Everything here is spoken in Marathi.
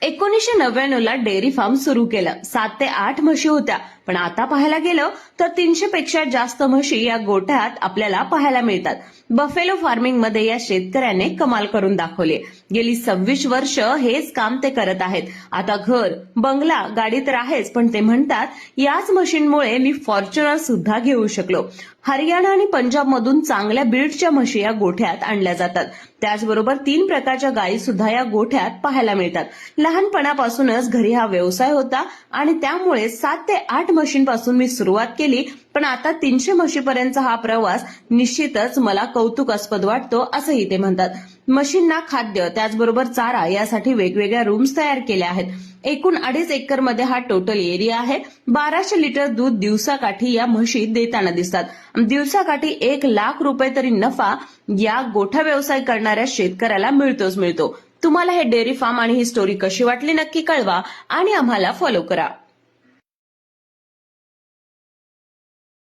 1999 ला डेअरी फार्म सुरू केलं. 7 ते 8 म्हशी होत्या, पण आता पाहायला गेलं तर 300 पेक्षा जास्त म्हशी या गोठ्यात आपल्याला पाहायला मिळतात. बफेलो फार्मिंग मध्ये या शेतकऱ्याने कमाल करून दाखवली. गेली 26 वर्ष हेच काम ते करत आहेत. आता घर, बंगला, गाडी तर आहेच, पण ते म्हणतात याच म्हशींमुळे मी फॉर्च्युनर सुद्धा घेऊ शकलो. हरियाणा आणि पंजाब मधून चांगल्या ब्रीडच्या म्हशी या गोठ्यात आणल्या जातात. त्याचबरोबर 3 प्रकारच्या गायी सुद्धा या गोठ्यात पाहायला मिळतात. लहानपणापासूनच घरी हा व्यवसाय होता आणि त्यामुळे 7 ते 8 म्हशींपासून मी सुरुवात केली, पण आता 300 म्हशीपर्यंतचा हा प्रवास निश्चितच मला कौतुकास्पद वाटतो, असंही ते म्हणतात. म्हशींना खाद्य, त्याचबरोबर चारा यासाठी वेगवेगळ्या रूम्स तयार केल्या आहेत. एकूण 2.5 एकर मध्ये हा टोटल एरिया आहे. 1200 लिटर दूध दिवसाकाठी या म्हशी देताना दिसतात. दिवसाकाठी 1 लाख रुपये तरी नफा या गोठा व्यवसाय करणाऱ्या शेतकऱ्याला मिळतो. तुम्हाला हे डेअरी फार्म आणि ही स्टोरी कशी वाटली नक्की कळवा आणि आम्हाला फॉलो करा.